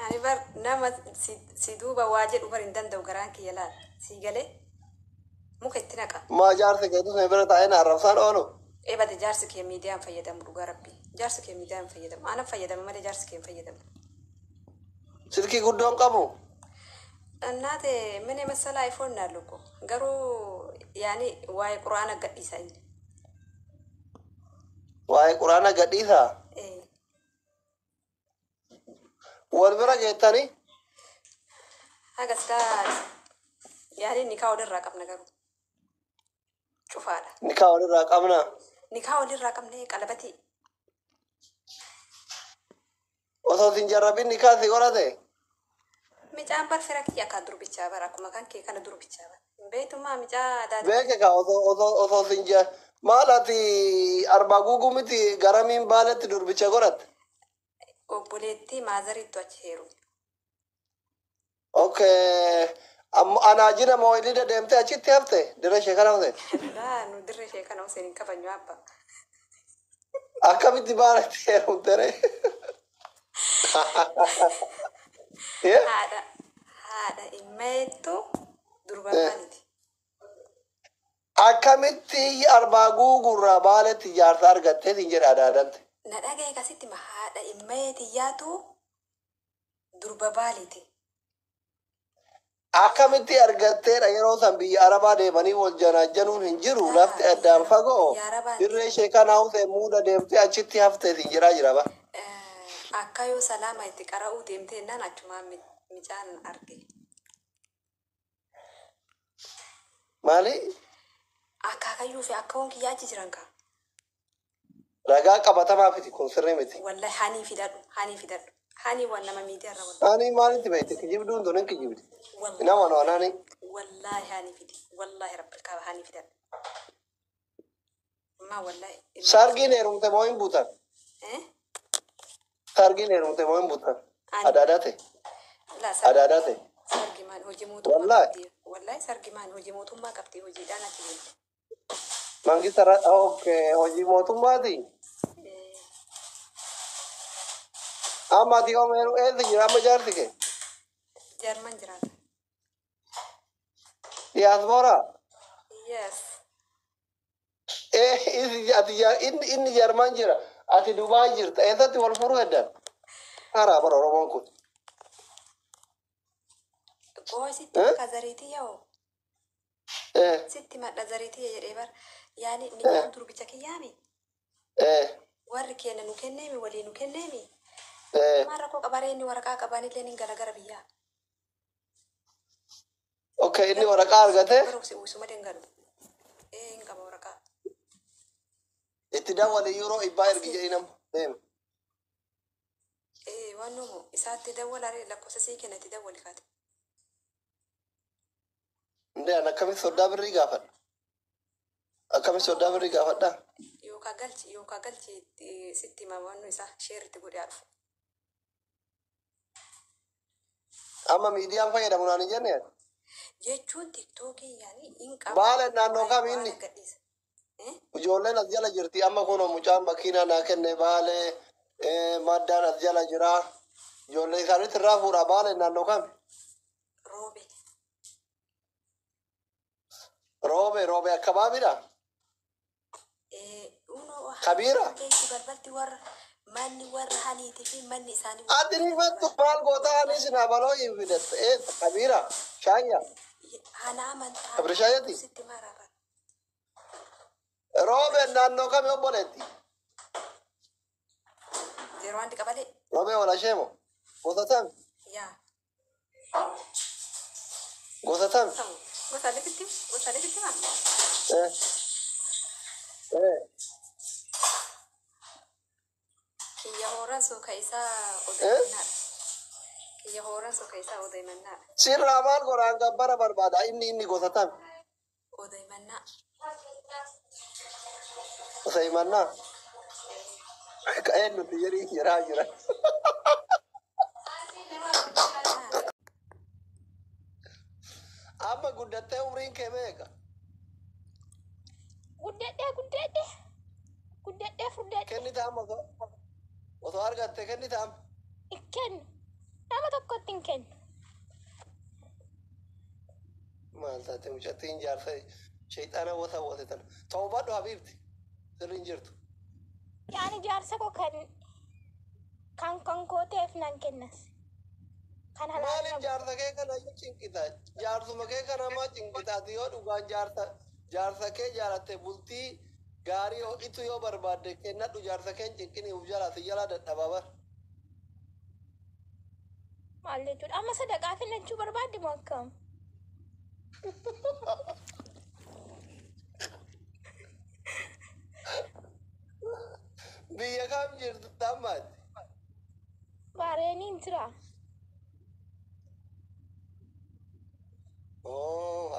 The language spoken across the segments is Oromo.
يعني بر نما سيدوبا واجد وبرندن دو جرانك يلا سيجله ممكن تناقة ما جارتك يدوس نبرة تعين عرفان أولو إيه بدي جارسك يا ميديان فيدم رجع ربي جارسك يا ميديان فيدم أنا فيدم ما دي جارسك يا فيدم سلكي قدام قبو النادي من مثلا آيفون نالوكو قرو يعني واي قرآن قد يسأل واي قرآن قديثا إيه والبرا جيتاني هذا ستار يعني نكاو للرقم نقرو شوف هذا نكاو للرقمنا نكاو للرقم ليه قلبتي وصوتين جربين نكاثي قرأتي مجا برفرك يا كادرو بيتشابر أكو مكان كي كان درو بيتشابر بيتو ما مجا دادي بيكا وصوتين جا مالاتي أربع قوقو متي غرامين بالت دربيشا قرأت وبوليتي مازري توجهرو اوكي أنا جينا مويلي دمتي أشيت هفته درا كلام ده لا ندري شيء كانوا سنين كفن يابا أكمل تبارك يا مدري يا هذا إميتو دربا مالتي akkamitti arbaa guugurraa baaletti ijaarsa argattee siin jedha adaadante. Na dhagaye kasitti ma haadha immeeti yaatu durba baaliti. Akkamitti argatteedha yeroo san biyya arabaa deemanii wal janaajanuun hin jiru lafti addaan fagoo dirree ishee kana hawtee muuda deemtee achitti haftee siin jedhaa jira ba. Akka yoo salaama itti qara'uu deemtee naan achumaan micaan arge. Maali? Akaakayyuu fi akka honki yaachi jiran kaa. Ragaa qabatamaa fiti kun sirrii miti. Wallahi haanii fidadhu haanii fidadhu. Haanii waan nama miidiyaa irra wallahi. Haanii maalitti beekte kijibduun tun hin kijibdi. Nama noonani. Wallahi haanii fidi. Wallahi rabbi qaba haanii fidadhu. Ma wallahi. Sargiin heerumte moo hin buutan? Sargiin heerumte moo hin buutan? Adaadaa ta'e. Adaadaa ta'e. Sargimaan hojii mootummaa qabdi. Wallahi sargimaan hojii mootummaa qabdi hojiidhaan ati bulti. Mangisara okay hojii mootummaati. Amma ati oomeru eessa jira amma jaarti kee? Jarman jiraata. Diaspora? Yes. Inni jarman jira. Ati Dubaay jirta. Eessatti wal furuu heddan? Karaa bara Oromoon kun. Sitti maqaa zariitii yoo. Sitti madda zariitii jedhee bar. Yaani midhaan durbicha kiyyaami. Warri keenya nu kenneemi walii nu kenneemi. Maal rakkoo qabaree inni waraqaa qabaanillee ni garagara biyyaa. Okay inni waraqaa argate. Usuma dengalu. Hin qaba waraqaa. Itti dawwali yeroo ibbaa ergi jedhinam deema. Waan numu isaatti dawwalaree lakkoofsa sii kenna itti dawwali kaate. Ndee an akkamitti soddaa birrii gaafadha? Akkamitti soddaa birrii gaafadha? Yookaan galchi sitti mamannu isaa sheeritti godhee arfu. Amma miidiyaan fayyadamu naan hin jenne. Jechuun tiktookii yaani hin qabu. Baala naannoo kamiinni? Ijoolleen as jala jirti amma kun mucaan bakkiina naa kenne baalee maddaan as jala jira. Ijoollee isaaniitti irraa fuudha baala naannoo kami? Roobe akkabaabiidha? Kabiira? Manni warra haniitii fi manni isaanii. Adini fattu maal goota hani sinaa baloo hin fidatte. Kabiira? Shaanya? Hana amantaa. Kabira shaayati? Sitti maraaba. Roobe naannoo kami obboleetti? Yeroo andi qabalee. Roobe wala sheemo? Gosa tam? Yaa. Gosa tam? Gosa lifitti maa? Kiyya hooraan suuka isaa odeeffannaadha. Kiyya hooraan suuka isaa odeeffannaadha. Sirraa maal godhaan gabbara barbaada inni gosa tam? Odeeffannaa. Odeeffannaa? Ka'een nuti jedhii jiraa jira. Amma guddattee umriin kee meeqa? Guddadhee furdadhee. Kennita amma osoo argatte kennita amma. Kennu. nama tokkotti hin kennu. Maal taate mucattiin jaarsa shayxaana wata tana. Ta'uu baadhu Habiibti. Sirriin jirtu. Yaani jaarsa koo kan kooteef nan kennas. Kan Maaliif jaarsa kee kana cinqitaa? Jaarsuma kee kana maa cinqitaati yoo dhugaan jaarsa kee jaalatte bultii gaarii ho'itu yoo barbaadde kennadhu jaarsa kee cinqinii uf jalaati jala dadhabaa bar. maal jechuudha? Amma sadaqaa kennachuu barbaadde moo akkam? Biyya kam jirtu tammaatti? Bareeniin jira.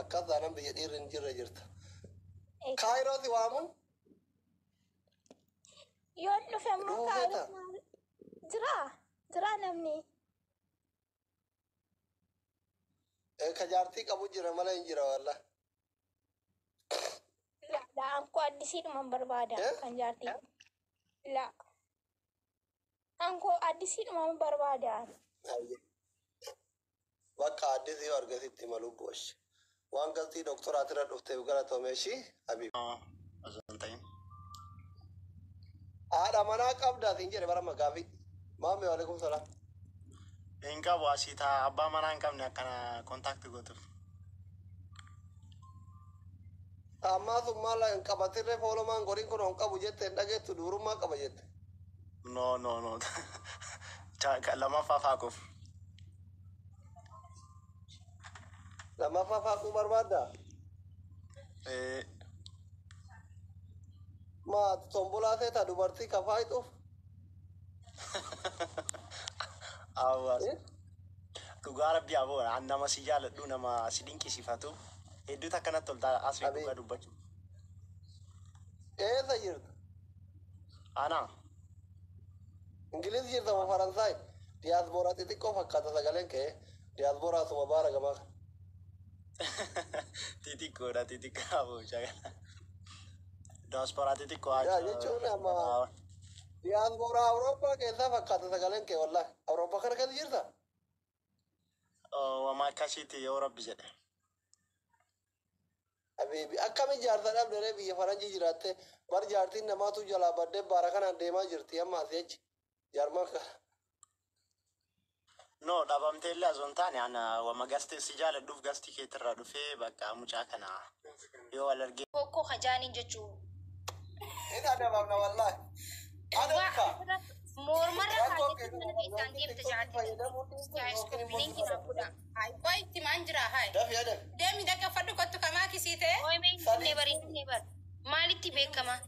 Akkas taanaan biyya dhiirri hin jirre jirta. Kaayirooti waamuun? Yoon dhufe immoo jira namni. Ka jaartii qabu jira malee hin jira walla. Anko addisiidhuman barbaada kan jaartii. Anko addisiidhuman barbaada. Bakka addisii yoo argasitti maluu boosh. Waan galtii doktoraatirra dhufteef galatoomeeshii Habiib. Haadha manaa qabdaatiin jedhe bara magaafi. Maamii waalaikum salaam. Hin qabu asii taa abbaa manaa hin qabne akkana kontaakti gootuuf. Ammaa sun maal hin qabatirre foolomaan goriin kun hin qabu jette hin dhageettu duurummaa qaba jette. No. Lamaffaa faaquuf. Lamaffaa faaquu barbaaddaa? Maati tombolaa seeta dubartii kafaa hixuuf? Awwaas. Dhugaa rabbii aboo nama si jaaladhu nama si dinqisiifatu. Hedduutu akkanatti toltaa asii dhugaa dubbachuu. Eessa jirta? Ana. Ingiliz jirta moo Faransaay? Diyaasbooraa xixiqqoo fakkaata sagaleen kee. Diyaasbooraa suma baara gamaa. Xixiqqaa aboo shagala. Diyaasbooraa xixiqqoo Yaa jechuun amma diyaasbooraa Awurooppaa keessaa fakkaata sagaleen kee wallaahi. Awurooppaa kana keessa jirta? Wama akkasiiti yoo rabbi jedhe. Habiibi akkami jaarsa dhabdee biyya faranjii jiraatte bar jaartiin namaatu jalaa baddee baara kanaan deemaa jirti amma asii achi jaarmaa kana. No dhabamtee illee osoo hin taane ana wama gasti si jaaladhuuf gasti keetirraa dhufee bakka mucaa kana yoo wal argee. Kokkoo hajaanii jechuun. Inni adabamna wallaahi. Adabka. Mormarra kaajatti mana isaan deemte jaati. Yaa'isku bilinki na fuudha. Koi itti maan jira hai. Dafi adab. Deemi dakka fadhu kottu kamaa kisiite. Nebar. Maalitti beekama?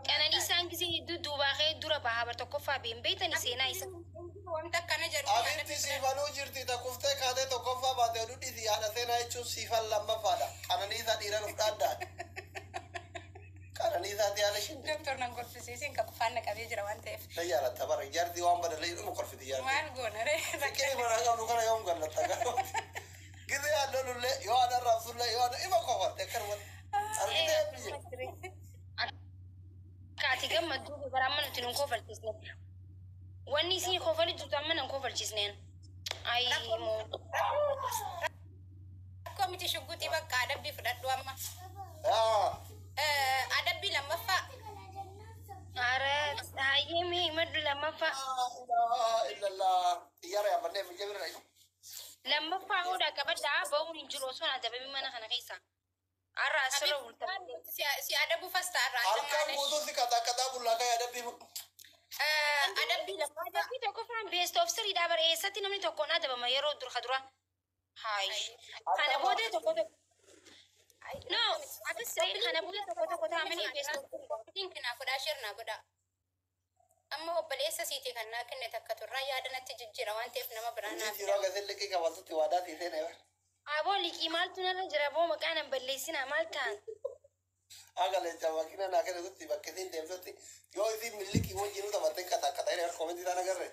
Qananii isaan gisee hedduu duubaaqee dura bahaa bar tokkoffaa beeytanii seenaa isa. Wanta akkana jedhu. Abitti siifanuu jirti takkuftee kaatee tokkoffaa baatee dhudhiisi yaada seenaa jechuun siifan lammaffaadha. Qananiisaa dhiira nuuf dhaaddaa. Qananiisaati yaala shinde. Doktor nan gorfisiisin ka kufaanna qabee jira waan ta'eef. Na yaalatta bara jaartii waan badalee dhuma kolfiti jaartii. Maal goona ree. Fikirii mana qabnu kana yoom gallatta galuuti. Gizee yaadda lullee yoo adan raabsullee yoo adan ima kofarte akkanumatti. Argitee biyya. Kaati gammadduu baramma nuti nun kofalchisne. Wanni isin kofali jirtu amma nan kofalchisneen. Moo. Komiti shugguutii bakka adabbii fudhadhu amma. Adabbii lammaffaa. Ara hayyee maddu lammaffaa. Illallah. Xiyyaara yaabannee biyya bira dhayu. Lammaffaa hunda qabaddaa ba'uun hin jiru osoo adabbii mana kana keessa. Arra asirra bulta. Si adabu fasta arra. Harkaan guutuu si kataa bullaa ka'ee adabbii. Adabbii lammaffaa. Adabbii tokkoffaan beest of siriidhaa bara eessatti namni tokkoon adabama yeroo dura. Haayi. Kana booda tokko. No, atas kana booda tokko taa'amanii beest of Siin kinaa godhaa shirnaa godhaa. Amma obboleessa siitii kan naa kenne takka turraa yaada natti jijjiira waan ta'eef nama biraa naaf. Yeroo gatiin liqii qabattutti waadaa siisee na bar. Aboo liqii maaltu narra jira boo maqaan hin balleessinaa maal ta'an? Agalecha makina naa kennutti bakka isin deemtutti yoo isin liqii wajjin taphattee kataa inni koomenti isaan agarre.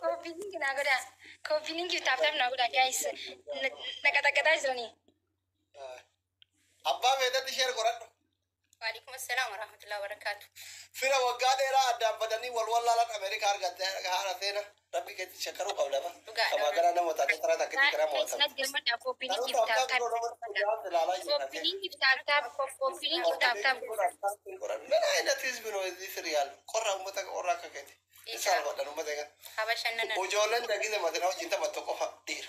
Kooppiin naa godhaa. Kooppiin taaf naa godhaa guys. Naqataa jiranii. Abbaa feetatti sheer godhadhu. Waalaikum السلام ورحمة الله وبركاته. فينا وقال إيرا أدام بدني والله لا أمريكا أرجعت هذا ثينا ربي كي تشكروا قبل ما كما قال أنا متأكد ترى تكتي كلام Guys, واتساب نجد من أبو بيني كيف تاب من أين تزبنوا هذه ريال قرر متك أوراك كده إنسان ولا نمتك حبشنا وجولن دقيقة ما تناو جنتا ما تقوها دير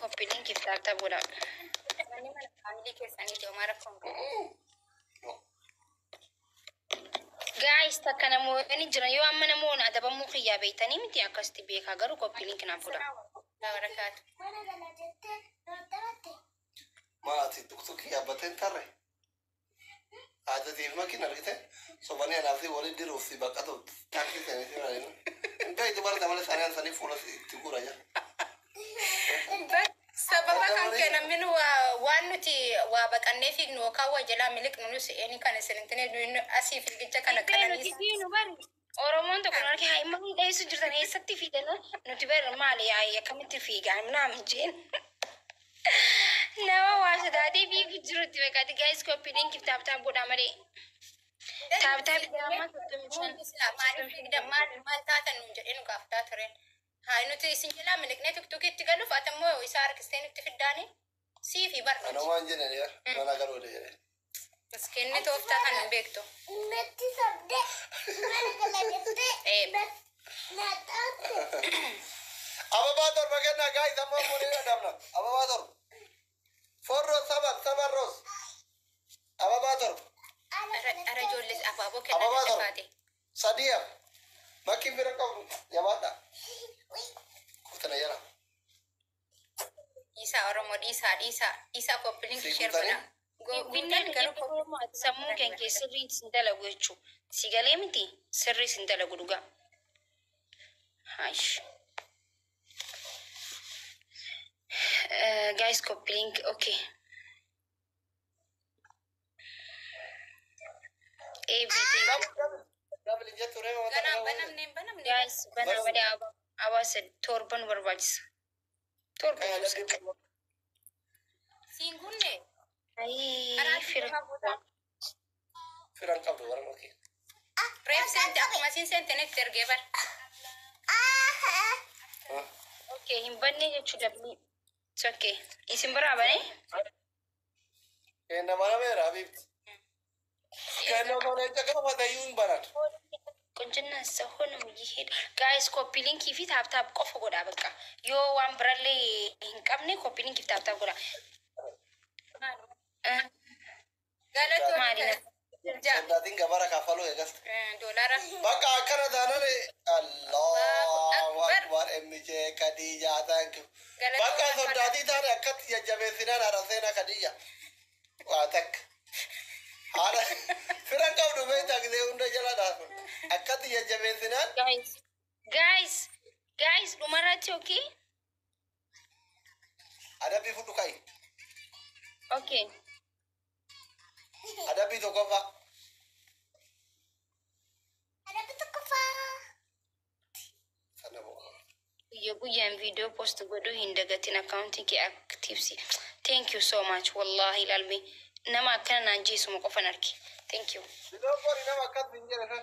كوبيني كيف تاب ولا أنا ما أعمل كيس أنا جو ما ركون guys takana mo ni jira yo amma namo na da ban mu khiya bai tani miti akasti be ka garu ko pilin kana fuda da barakat ما أتي تكتك يا بتن ترى هذا دي ما كنا رجعت سبحان الله في ولد دروسي بقى تاكي ثاني ثاني انت يدبر تعمل ثاني ثاني فولا تقول يا sababa kan kenan min wanuti wa bakanne fi no kawa jala milik no se eni kan senentene do asi fi gicca kana kana ni oromon to kono ke hay man dai su jirtan ay satti fi dana no tiber mali ay kamiti fi ga amna mjin nawa wa da dai bi gujuru tibe ka guys ko pidin ki tap tap goda mare tap tap da ma to mission mali fi da mal ta tan no jenu ka fta tren هاي نتي سنجلا منك نتك توكي تقلو فاتمو ويسارك استينك تفداني سي في برد أنا ما أنجن يا أنا قالوا لي بس كأني توفتا كان بيكتو متي سبدة أنا قلت إيه أبا بادر بكنا جاي دمو مولينا دمنا أبا بادر فرو سبر روز أبا بادر أرجو لس أبابو أبا كنا بادر تفاتي صديق ما كيف ركب يا بادا كنت نيرا إيسا أرمو إيسا كوبلين كشير بنا بنان كانوا سمو كان كسرين سندلا وجهو سيجالي متي سري سندلا قدوغا هايش guys coupling okay everything guys bana wadi awase torban warbajis torban singunne ay firan kabdo waran okay present aku masih sentenek tergebar okay himbanne jechuudha it's okay isin baraba ne kena mana mera habib kena mana jaga pada yun barat kunjina sahona mujihid guys copy link fi tap tap qofa goda baka yo wan bralle hinqabne copy link fi tap tap goda galato marina datin gabara kafalo ya gas dolara baka akara danane Allahu akbar emje kadija thank you baka so dati tare akat ya jabe sinan arasena kadija watak ara firan ka do beta gde unda jala da akat ya jabe sinan guys dumarati okay ada bi fudu kai okay ada bi to kofa Guyan video post godo hindagatin accounting ki active si thank you so much wallahi lalbi nama kana nanji su ko fanarki thank you do bori nama kat binjere ha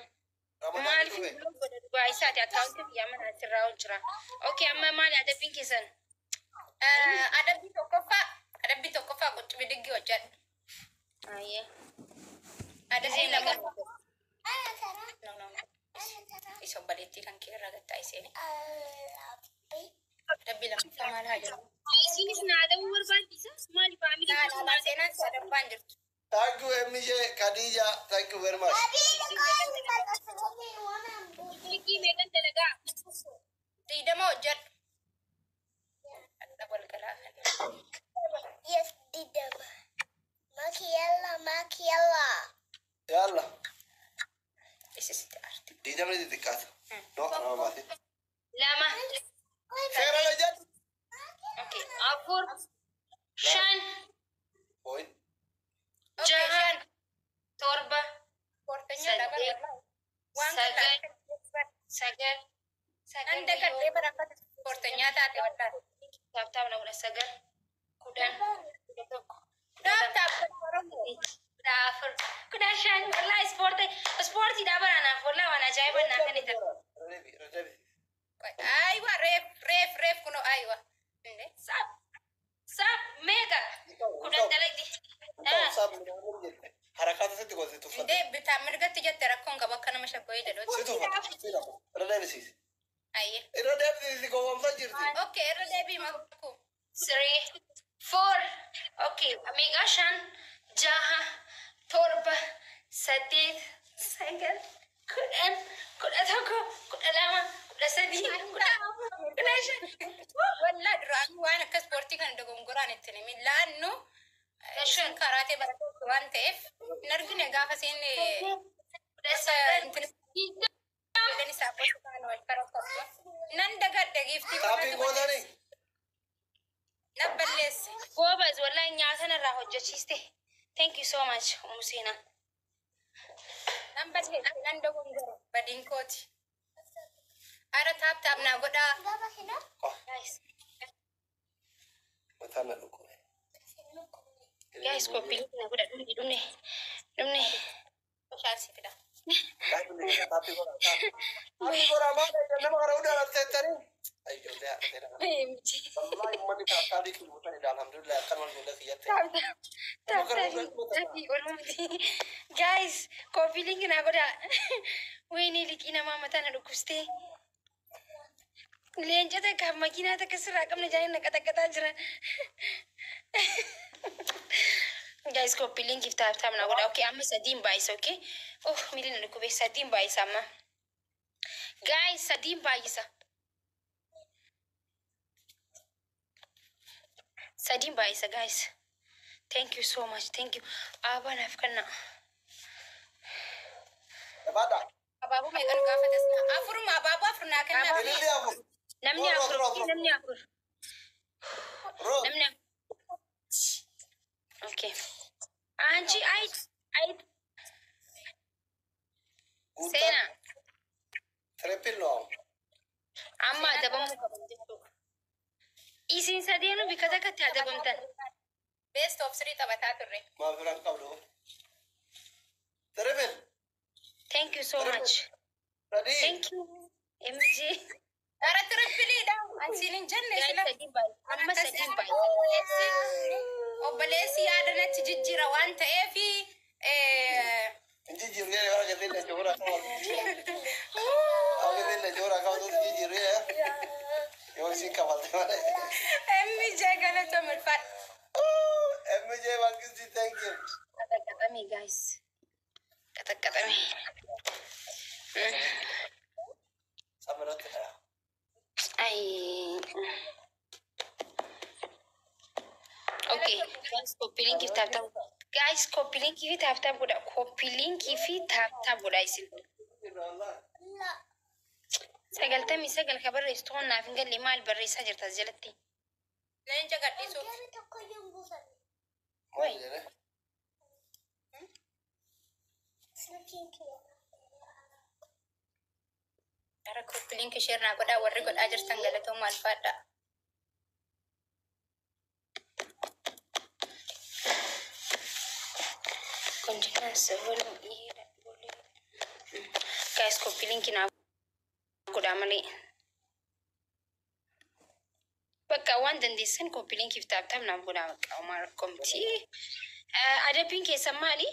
mal fi godo dubai sati accounting ya mana tirawo jira okay amma mali ada pinki san ada bito kofa ko to bidigi wajan aye ada zai nama no iso baliti kan kira gata isene ربي لك كمال هذا سيني سناده وربانتي مالي فاميلي لا سينا سدب بانجرت thank you emje kadija thank you very much لكي ميغان تلقى تيدا موجد أدبر الكلام Yes, dida. Makiella. yalla إيش استعرت dija mene dikat no no ma لا ما sera la jat أوكي أقول شان point جهان تربة سجل عندك الليبر أكتر كورتنيا تاتي ولا تاب تاب نقول سجل كودان تاب دافر كده عشان والله سبورتي دابر أنا والله وأنا جايبة ناكني رجبي أيوة ريف كنو أيوة ساب ميجا كده دلدي حركات ستي قلت تفضل ده بتاع مرقت جت تركون قبل كنا مش كويس دلوقتي ستو رجبي سيس أيه رجبي سيس قوم فجرتي أوكي رجبي ماكو 3 4 أوكي أميك عشان جاها تربة سديد سجل كل أتوقع كل ألامة كل سديد كل عشان والله دراني وأنا كسبورتي كان دقوم قران التنمي لأنه عشان كاراتي بركوت وان تيف نرجع نقافة سين بس انتني سابوس كانوا الكاراتي نندقى دقيفتي تابي قولاني نبلس كوبز والله نياسنا راهو جشيسته thank you so much مسينا نبلس نندقى بدين كوتي أرا تاب ناقودا Baba hina. guys مثلا لكم guys kopi nagoda dumne شانسي كده تابي قولا ما لما قرأوا ده تترين أيوة ده والله ما بتعرف كل متى الحمد لله كان ولا خيات guys kopi link nagoda ويني لك إنا ما متى نركزتي لين جت كمكينة تكسر رقم نجاين نكتا جرا guys kopi link kita tam nagoda okay amma sadim bais okay oh milin nukube sadim bais amma guys sadim bais sadim bais guys thank you so much thank you aba nafkana بعد ababu mai kan gafa da suna afur ma babu afur na kan na اللي أبو namni afur namni afur namni okay anchi ai sena تريبل لو amma daban mu gaban dito isin sadenu bikaza ka ta daban tan best of 3 tabata turre ما في رقم قبله تريبل thank you so much ready thank you mj ara triple da ansinin janne sila amma sadin bai obalesi adana tijjira wanta efi انت جيري يا راجل اللي جورا كمان راجل اللي جورا كمان تجي جيري يوم سين كمان mj قالت ام الفات ام جي باكسي ثانك يو kata-kata guys kata-kata سامرت ay okay guys copy link if tap tap guys copy link if tap tap goda copy link if tap tap goda isin sagaltami sagal kabar restoran na fingal limal barri sajir tazjalati len jaga diso Kami tak kau yang bukan. Woi. Semakin kira. ara copy link share na goda warri goda ajir tangalato mal fada continuous volume guys copy link na goda mali baka wanda ndisan copy link if tap tap na goda umar komti ada pin ke samali